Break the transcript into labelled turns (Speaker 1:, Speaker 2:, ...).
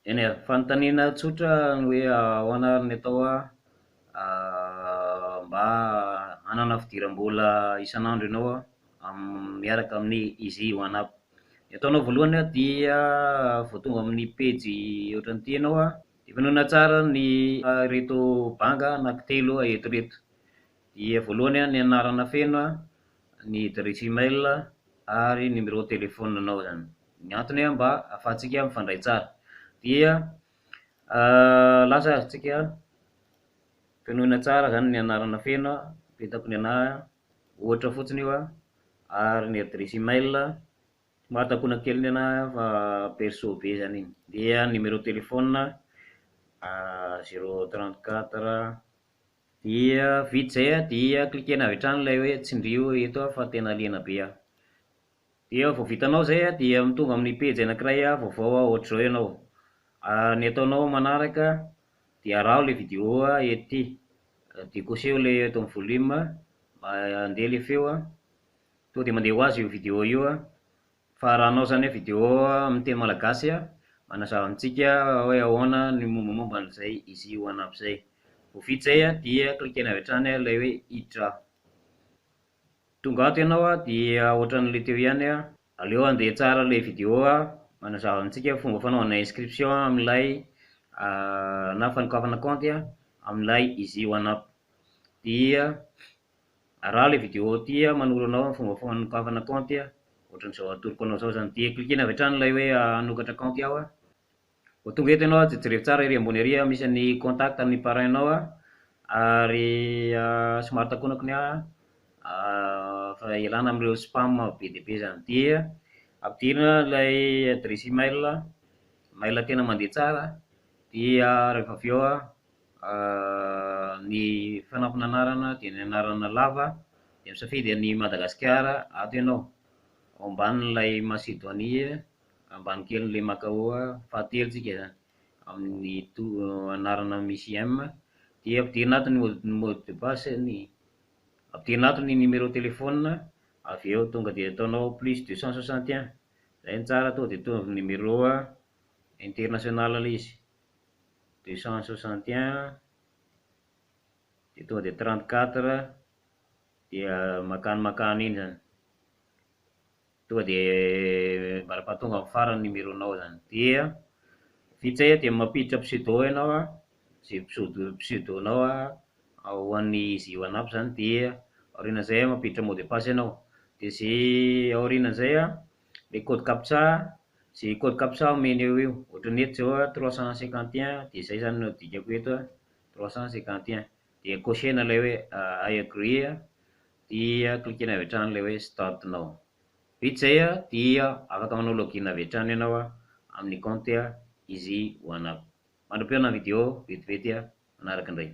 Speaker 1: Eny fanontaniana tsotra ny hoe ahoana ny atao mba hanana fidiram-bola isan'andro ianao miaraka amin'ny Easy One Up. Ny ataonao voalohany dia vao tonga amin'ny pejy ohatran'ity ianao de fenoina tsara ny reto banga anankitelo eto reto. Dia voalohany ny anarana feno ny adresy email ary numéro telefaoninao zany. Ny antony mba ahafahantsika mifandray tsara. Dia lasa azontsika fenoina tsara zany ny anarana feno apetako ny anahy ohatra fotsiny io ary ny adresy email somary takoana kely ny anahy fa perso be zany igny. Dia numéro telefônina 034 dia vita zay dia klikena avy hatrany ilay hoe tsindrio eto fa tena liana be aho. Dia vao vitanao zay dia mitonga amin'ny pejy anankiray vaovao ohatr'izao ianao. Ny ataonao manaraka dia araho le vidéo ety, décocher le eto amin'ny volume mba handeha le feo to de mandeha ho azy io vidéo io fa arahanao zany vidéo amin'ny teny malagasy manazava amintsika hoe ahoana ny mombamomba an'izay Easy One Up zay. Vao vita zay dia klikena avy hatrany ilay hoe hiditra. Tonga ato ianao dia ohatran'le teo ihany aleo andeha tsara le vidéo manazava amintsika fomba fanaovana inscription amin'ilay na fanokafana compte amin'ilay Easy One Up. Dia araha le vidéo ty manoro anao fomba fanokafana compte ohatran'izao atoroko anao zao zany. Dia klikena avy hatrany ilay hoe hanokatra compte aho vao tonga eto ianao jerejere tsara ery ambony ery misy ny contact ny parrainao ary somary takonako ny fa ialana amin'ireo spam be dia be zany. Dia ampidirina ilay adresy email, mail tena mandeha tsara. Dia rehefa avy eo ny fanampina anarana dia ny anarana lava dia misafidy ny Madagasikara ato ianao, ao ambanin'ilay Macedonie ambany kelin'le Macao fahatelo tsika zany amin'ny anarana misy M. Dia ampidirina ato ny mot de passe ampidirina ato ny numéro telefônina avy eo tonga de ataonao plus 261 zay ny tsara to de tonga numéro international ilay izy 261 de tonga de 34 dia makany iny zany tonga de marapahatonga amin'ny farany numéronao zany. Dia vita zay dia mampiditra pseudo ianao zay pseudonao ho an'ny Easy One Up zany. Dia aorianan'izay mampiditra mot de passe ianao de zay aorianan'izay le code captcha zay code captcha omeny eo io ohatran'ny eto zao 351 de zay zany no dikako eto 351 dia cochena ilay hoe I agree dia klikena avy hatrany ilay hoe start now. Vita zay dia afaka manao login avy hatrany ianao amin'ny compte Easy One Up. Mandram-piona vidéo vetivety manaraka indray.